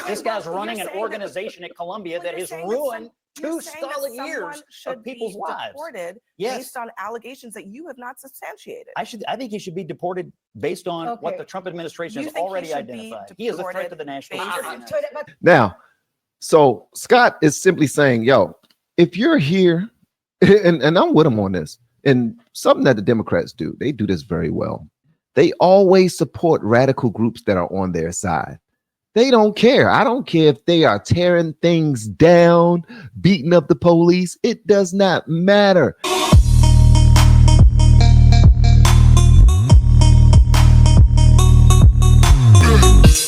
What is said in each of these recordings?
This guy's running an organization at Columbia that has ruined 2 solid years of people's lives. Based on allegations that you have not substantiated. I think he should be deported based on what the Trump administration has already identified. He is a threat to the national security. Now, so Scott is simply saying, yo, if you're here, and I'm with him on this, and something that the Democrats do, they do this very well. They always support radical groups that are on their side. They don't care. I don't care if they are tearing things down, beating up the police. It does not matter.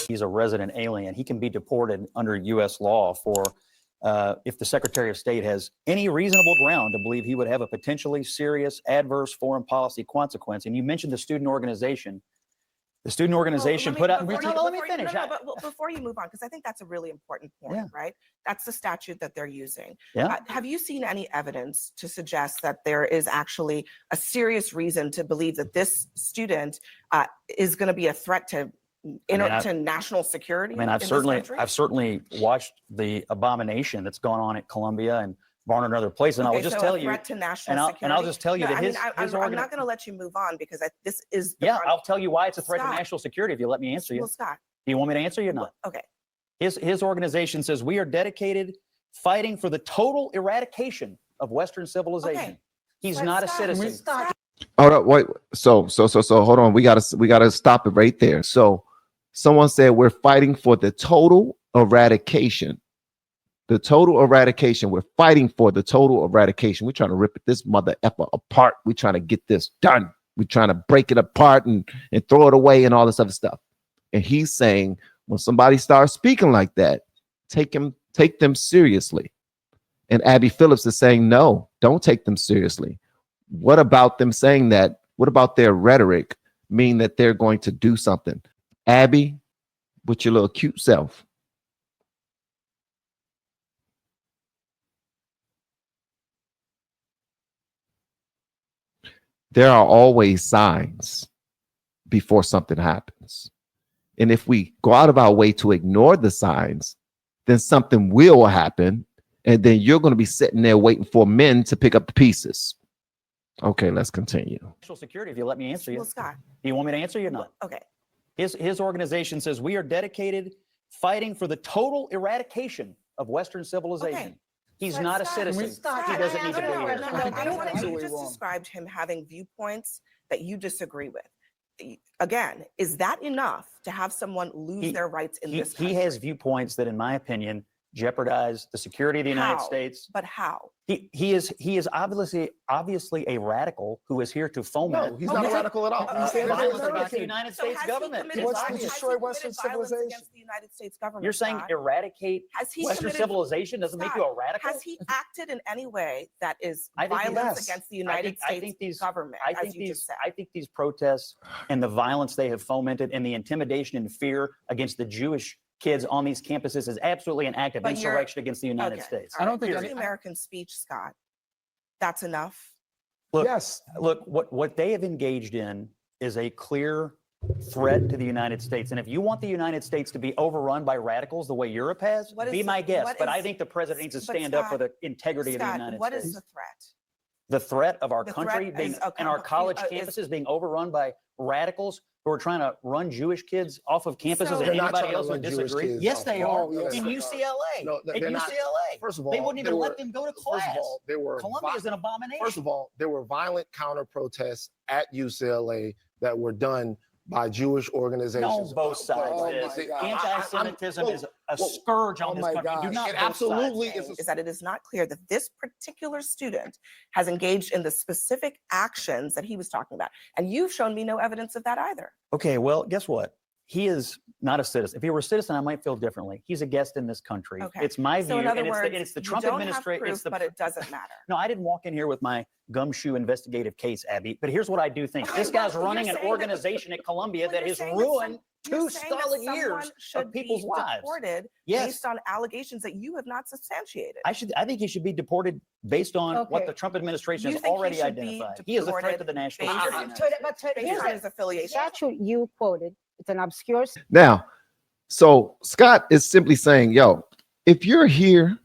He's a resident alien. He can be deported under U.S. law for if the Secretary of State has any reasonable ground to believe he would have a potentially serious adverse foreign policy consequence. And you mentioned the student organization. The student organization put out. Let me finish. But before you move on, because I think that's a really important point, right? That's the statute that they're using. Have you seen any evidence to suggest that there is actually a serious reason to believe that this student is going to be a threat to national security? I mean, I've certainly watched the abomination that's going on at Columbia and Barnard and other places, and I will just tell you, and I'll just tell you that I'm not going to let you move on because this is I'll tell you why it's a threat to national security if you let me answer you. Well, Scott, do you want me to answer you or not? Okay. His organization says we are dedicated fighting for the total eradication of Western civilization. Okay. He's not a citizen. All right, wait. So hold on. We gotta stop it right there. So someone said we're fighting for the total eradication. The total eradication. We're fighting for the total eradication. We're trying to rip this mother effer apart. We're trying to get this done. We're trying to break it apart and throw it away and all this other stuff. And he's saying when somebody starts speaking like that, take them seriously. And Abby Phillips is saying, no, don't take them seriously. What about them saying that? What about their rhetoric mean that they're going to do something? Abby, with your little cute self. There are always signs before something happens. And if we go out of our way to ignore the signs, then something will happen. And then you're going to be sitting there waiting for men to pick up the pieces. Okay, let's continue. National security, if you let me answer you. Well, Scott, do you want me to answer you or not? Okay. His organization says we are dedicated fighting for the total eradication of Western civilization. Okay. He's not a citizen. He doesn't need to be here. I don't want you just described him having viewpoints that you disagree with. Again, is that enough to have someone lose their rights in this country? He has viewpoints that, in my opinion, jeopardize the security of the United States. But how? He is obviously a radical who is here to foment. No, he's not a radical at all. Violence against the United States government. He wants to destroy Western civilization. Against the United States government. You're saying eradicate Western civilization doesn't make you a radical? Has he acted in any way that is violence against the United States government? I think these protests and the violence they have fomented and the intimidation and fear against the Jewish kids on these campuses is absolutely an act of insurrection against the United States. I don't think the American speech, Scott, that's enough. Look, look, what they have engaged in is a clear threat to the United States. And if you want the United States to be overrun by radicals the way Europe has, be my guest. But I think the president needs to stand up for the integrity of the United States. What is the threat? The threat of our country being and our college campuses being overrun by radicals who are trying to run Jewish kids off of campuses, and anybody else would disagree. Yes, they are. In UCLA. In UCLA. First of all, they wouldn't even let them go to class. First of all, Columbia is an abomination. First of all, there were violent counter protests at UCLA that were done by Jewish organizations. No, both sides. Anti-Semitism is a scourge on this country. Do not. It absolutely is. Is that it is not clear that this particular student has engaged in the specific actions that he was talking about, and you've shown me no evidence of that either. Okay, well, guess what? He is not a citizen. If he were a citizen, I might feel differently. He's a guest in this country. Okay. It's my view, in other words, it's the Trump administration. But it doesn't matter. No, I didn't walk in here with my gumshoe investigative case, Abby. But here's what I do think: this guy's running an organization at Columbia that has ruined 2 solid years of people's lives. Based on allegations that you have not substantiated. I think he should be deported based on what the Trump administration has already identified. He is a threat to the national security. His affiliation. Statute you quoted. It's an obscure. Now, So Scott is simply saying, yo, if you're here,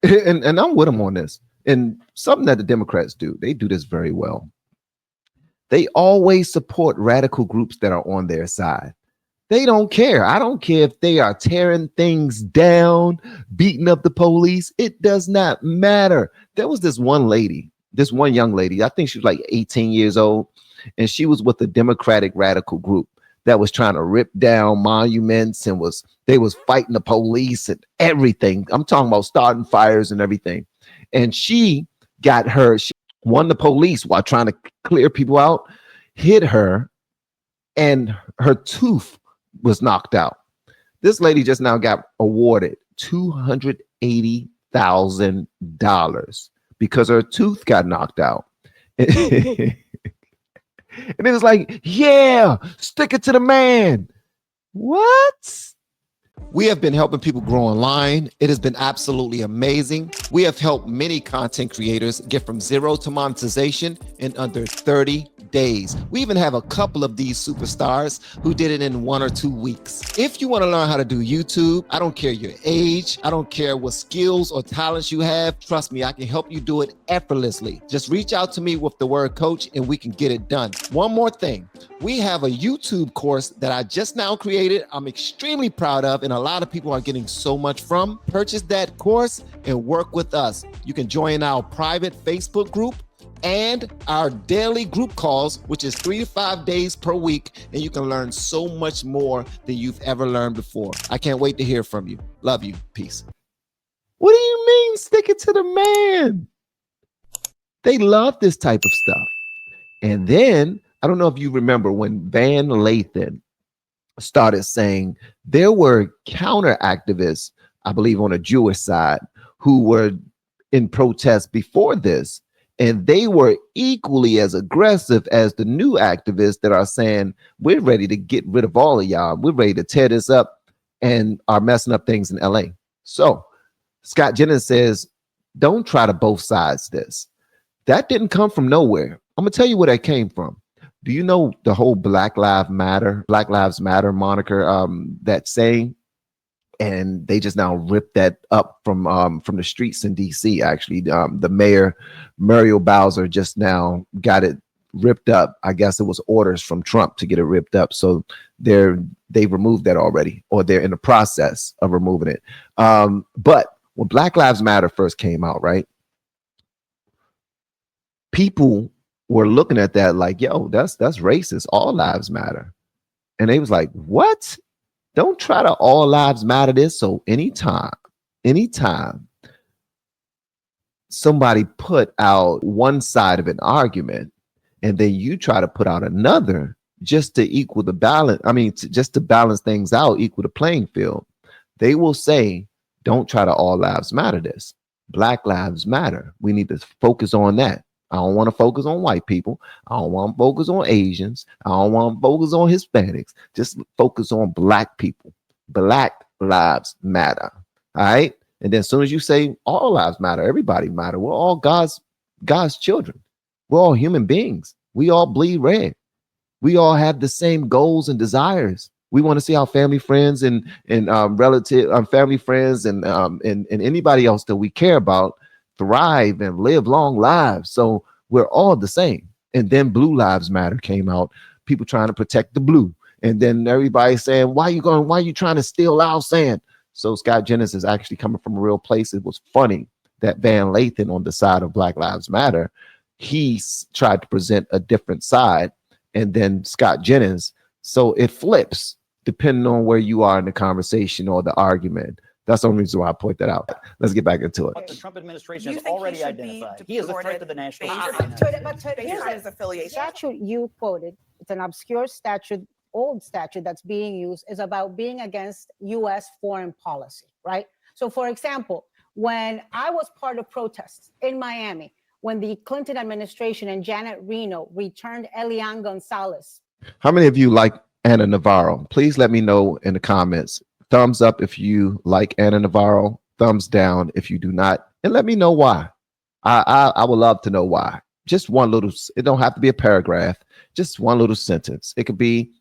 and I'm with him on this, and something that the Democrats do, they do this very well. They always support radical groups that are on their side. They don't care. I don't care if they are tearing things down, beating up the police. It does not matter. There was this one young lady, I think she was like 18 years old, and she was with a Democratic radical group that was trying to rip down monuments and they was fighting the police and everything. I'm talking about starting fires and everything. And she won the police while trying to clear people out, hit her, and her tooth was knocked out. This lady just now got awarded $280,000 because her tooth got knocked out. And it was like, yeah, stick it to the man. What? We have been helping people grow online. It has been absolutely amazing. We have helped many content creators get from zero to monetization in under 30 days. We even have a couple of these superstars who did it in 1 or 2 weeks. If you want to learn how to do YouTube, I don't care your age, I don't care what skills or talents you have. Trust me, I can help you do it effortlessly. Just reach out to me with the word coach and we can get it done. One more thing. We have a YouTube course that I just now created. I'm extremely proud of, and a lot of people are getting so much from. Purchase that course and work with us. You can join our private Facebook group and our daily group calls, which is 3 to 5 days per week, and you can learn so much more than you've ever learned before. I can't wait to hear from you. Love you. Peace. What do you mean, stick it to the man? They love this type of stuff. And then, I don't know if you remember when Van Lathan started saying there were counter activists, I believe on a Jewish side, who were in protest before this. And they were equally as aggressive as the new activists that are saying, we're ready to get rid of all of y'all. We're ready to tear this up and are messing up things in LA. So Scott Jennings says, don't try to both sides this. That didn't come from nowhere. I'm going to tell you where that came from. Do you know the whole Black Lives Matter moniker, that saying? And they just now ripped that up from the streets in DC. Actually, the mayor, Muriel Bowser, just now got it ripped up. I guess it was orders from Trump to get it ripped up. So they removed that already, or they're in the process of removing it. But when Black Lives Matter first came out, right, people were looking at that like, yo, that's racist. All lives matter. And they was like, what? Don't try to all lives matter this. So anytime somebody put out one side of an argument and then you try to put out another just to equal the balance, just to balance things out, equal the playing field, they will say, don't try to all lives matter this. Black lives matter. We need to focus on that. I don't want to focus on white people. I don't want to focus on Asians. I don't want to focus on Hispanics. Just focus on black people. Black lives matter. All right. And then as soon as you say all lives matter, everybody matter. We're all God's children. We're all human beings. We all bleed red. We all have the same goals and desires. We want to see our family, friends, and family, friends, and anybody else that we care about thrive and live long lives. So we're all the same. And then Blue Lives Matter came out, people trying to protect the blue. And then everybody saying, why are you trying to steal our sand? So Scott Jennings is actually coming from a real place. It was funny that Van Lathan, on the side of Black Lives Matter, he tried to present a different side. And then Scott Jennings, so it flips depending on where you are in the conversation or the argument. That's the only reason why I point that out. Let's get back into it. What the Trump administration has already identified. He is a threat to the national security. Based on his affiliation. Statute you quoted, it's an obscure statute, old statute that's being used, is about being against U.S. foreign policy, right? So for example, when I was part of protests in Miami, when the Clinton administration and Janet Reno returned Elian Gonzalez. How many of you like Ana Navarro? Please let me know in the comments. Thumbs up if you like Ana Navarro. Thumbs down if you do not. And let me know why. I would love to know why. Just one little, it don't have to be a paragraph. Just one little sentence. It could be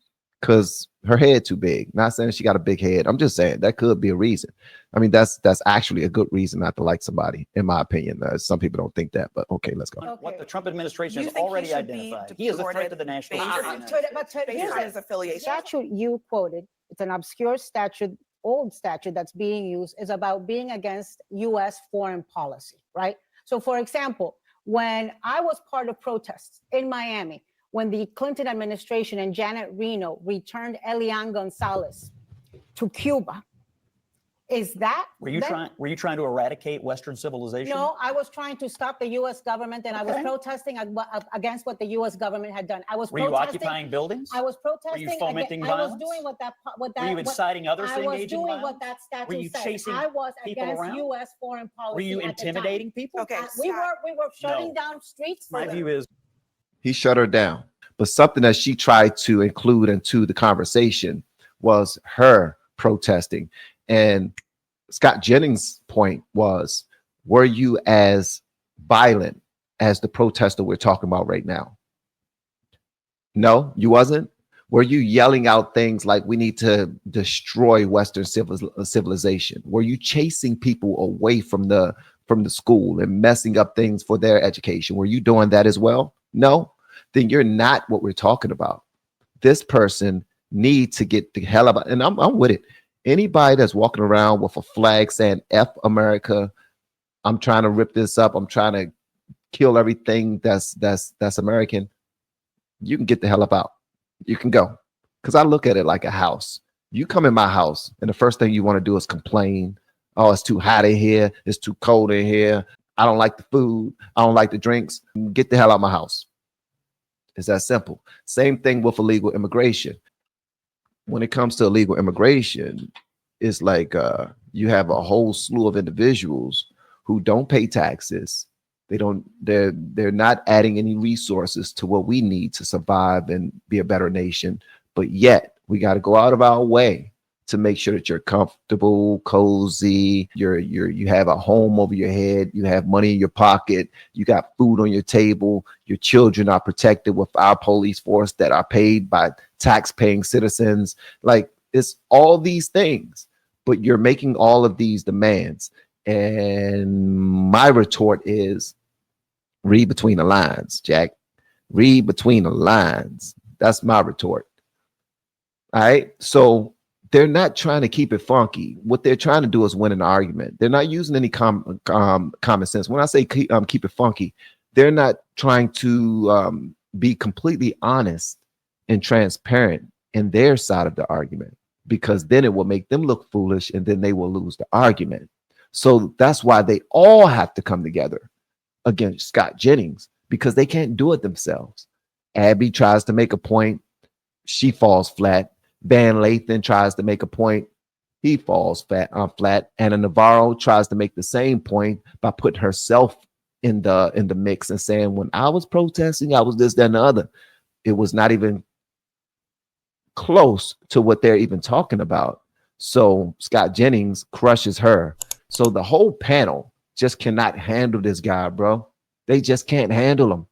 because her head too big. Not saying she got a big head. I'm just saying that could be a reason. I mean, that's actually a good reason not to like somebody, in my opinion. Some people don't think that, but okay, let's go. What the Trump administration You has think he already should be identified. He is a threat to the national based security. based on his affiliation? Statute you quoted, it's an obscure statute, old statute that's being used, is about being against US foreign policy, right? So for example, when I was part of protests in Miami, when the Clinton administration and Janet Reno returned Elian Gonzalez to Cuba, is that Were you trying to eradicate Western civilization? No, I was trying to stop the U.S. government, and I was protesting against what the U.S. government had done. Were you occupying buildings? I was protesting. Were you fomenting I violence? was doing what that. Were you inciting others to engage in violence? What that statute Were you said. chasing I was people against around? U.S. foreign policy. Were you intimidating people? Okay, We were shutting No. down streets. My view is He shut her down. But something that she tried to include into the conversation was her protesting. And Scott Jennings' point was, were you as violent as the protester we're talking about right now? No, you wasn't. Were you yelling out things like we need to destroy Western civilization? Were you chasing people away from the school and messing up things for their education? Were you doing that as well? No, then you're not what we're talking about. This person needs to get the hell out. And I'm with it. Anybody that's walking around with a flag saying F America, I'm trying to rip this up, I'm trying to kill everything that's American, you can get the hell up out. You can go. Because I look at it like a house. You come in my house and the first thing you want to do is complain. Oh, it's too hot in here. It's too cold in here. I don't like the food. I don't like the drinks. Get the hell out of my house. It's that simple. Same thing with illegal immigration. When it comes to illegal immigration, it's like you have a whole slew of individuals who don't pay taxes. They're not adding any resources to what we need to survive and be a better nation. But yet we got to go out of our way to make sure that you're comfortable, cozy, you have a home over your head, you have money in your pocket, you got food on your table, your children are protected with our police force that are paid by tax-paying citizens. Like, it's all these things, but you're making all of these demands. And my retort is, read between the lines, Jack. Read between the lines. That's my retort. All right. So they're not trying to keep it funky. What they're trying to do is win an argument. They're not using any common sense. When I say keep it funky, they're not trying to be completely honest and transparent in their side of the argument, because then it will make them look foolish and then they will lose the argument. So that's why they all have to come together against Scott Jennings, because they can't do it themselves. Abby tries to make a point. She falls flat. Van Lathan tries to make a point. He falls flat. Anna Navarro tries to make the same point by putting herself in the mix and saying, when I was protesting, I was this, that, and the other. It was not even close to what they're even talking about. So Scott Jennings crushes her. So the whole panel just cannot handle this guy, bro. They just can't handle him.